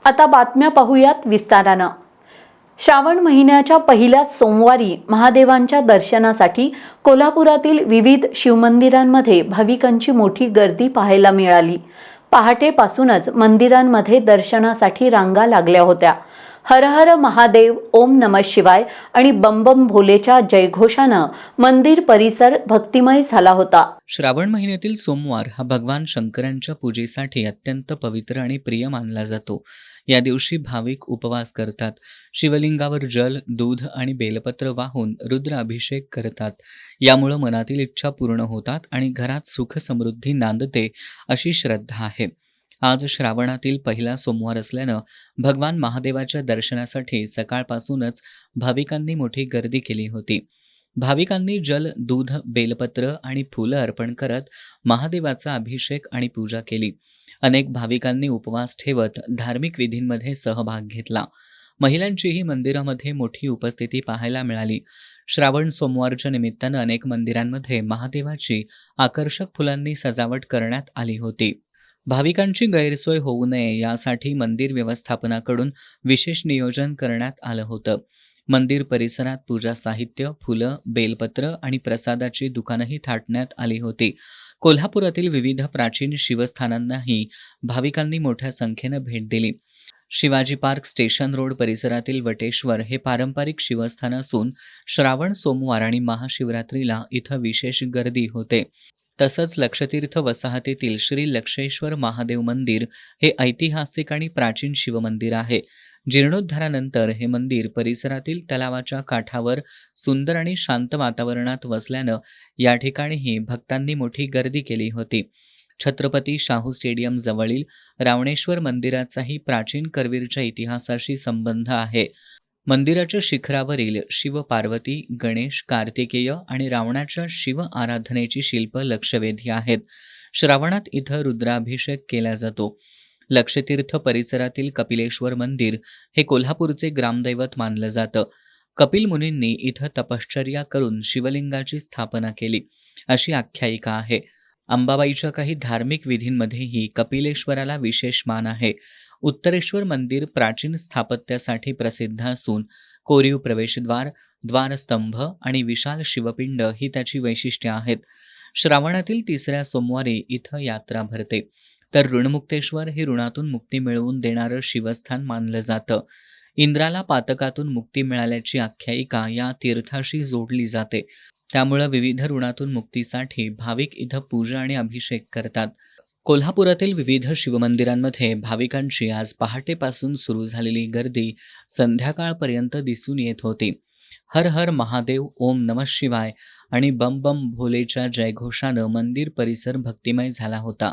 आता बातम्या पाहूयात विस्तारानं। श्रावण महिन्याच्या पहिल्याच सोमवारी महादेवांच्या दर्शनासाठी कोल्हापुरातील विविध शिवमंदिरांमध्ये भाविकांची मोठी गर्दी पाहायला मिळाली। पहाटेपासूनच मंदिरांमध्ये दर्शनासाठी रांगा लागल्या होत्या। हर हर महादेव, ओम नमः शिवाय आणि बम बम भोलेच्या जयघोषानं मंदिर परिसर भक्तिमय झाला होता। श्रावण महिन्यातील सोमवार हा भगवान शंकरांच्या पूजेसाठी अत्यंत पवित्र आणि प्रिय मानला जातो। या दिवशी भाविक उपवास करतात, शिवलिंगावर जल, दूध आणि बेलपत्र वाहून रुद्र अभिषेक करतात। यामुळे मनातील इच्छा पूर्ण होतात आणि घरात सुख समृद्धी नांदते अशी श्रद्धा आहे। आज श्रावणातील पहिला सोमवार असल्यानं भगवान महादेवाच्या दर्शनासाठी सकाळपासूनच भाविकांनी मोठी गर्दी केली होती। भाविकांनी जल, दूध, बेलपत्र आणि फुलं अर्पण करत महादेवाचा अभिषेक आणि पूजा केली। अनेक भाविकांनी उपवास ठेवत धार्मिक विधींमध्ये सहभाग घेतला। महिलांचीही मंदिरामध्ये मोठी उपस्थिती पाहायला मिळाली। श्रावण सोमवारच्या निमित्तानं अनेक मंदिरांमध्ये महादेवाची आकर्षक फुलांनी सजावट करण्यात आली होती। भाविकांची गैरसोय होऊ नये यासाठी मंदिर व्यवस्थापनाकडून विशेष नियोजन करण्यात आलं होतं। मंदिर परिसरात पूजा साहित्य, फुलं, बेलपत्र आणि प्रसादाची दुकानंही थाटण्यात आली होती। कोल्हापुरातील विविध प्राचीन शिवस्थानांनाही भाविकांनी मोठ्या संख्येनं भेट दिली। शिवाजी पार्क, स्टेशन रोड परिसरातील वटेश्वर हे पारंपरिक शिवस्थान असून श्रावण सोमवार आणि महाशिवरात्रीला इथं विशेष गर्दी होते। तसंच लक्षतीर्थ वसाहतीतील श्री लक्षेश्वर महादेव मंदिर हे ऐतिहासिक आणि प्राचीन शिवमंदिर आहे। जीर्णोद्धारानंतर हे मंदिर परिसरातील तलावाच्या काठावर सुंदर आणि शांत वातावरणात वसल्यानं या ठिकाणीही भक्तांनी मोठी गर्दी केली होती। छत्रपती शाहू स्टेडियम जवळील रावणेश्वर मंदिराचाही प्राचीन करवीरच्या इतिहासाशी संबंध आहे। मंदिराच्या शिखरावरील शिव, पार्वती, गणेश, कार्तिकेय आणि रावणाच्या शिव आराधनेची शिल्प लक्षवेधी आहेत। श्रावणात इथं रुद्राभिषेक केला जातो। लक्षतीर्थ परिसरातील कपिलेश्वर मंदिर हे कोल्हापूरचे ग्रामदैवत मानलं जातं। कपिल मुनींनी इथं तपश्चर्या करून शिवलिंगाची स्थापना केली अशी आख्यायिका आहे। अंबाबाईच्या काही धार्मिक विधींमध्येही कपिलेश्वराला विशेष मान आहे। उत्तरेश्वर मंदिर प्राचीन स्थापत्यासाठी प्रसिद्ध असून कोरीव प्रवेशद्वार, द्वारस्तंभ आणि विशाल शिवपिंड ही त्याची वैशिष्ट्ये आहेत। श्रावणातील तिसऱ्या सोमवारी इथं यात्रा भरते, तर ऋणमुक्तेश्वर हे ऋणातून मुक्ती मिळवून देणारं शिवस्थान मानलं जातं। इंद्राला पातकातून मुक्ती मिळाल्याची आख्यायिका या तीर्थाशी जोडली जाते। त्यामुळे विविध ऋणातून मुक्तीसाठी भाविक इथं पूजा आणि अभिषेक करतात। कोल्हापुरातील विविध शिवमंदिरांमध्ये भाविकांची आज पहाटेपासून सुरू झालेली गर्दी संध्याकाळपर्यंत दिसून येत होती। हर हर महादेव, ओम नमः शिवाय आणि बम बम भोलेच्या जयघोषानं मंदिर परिसर भक्तिमय झाला होता।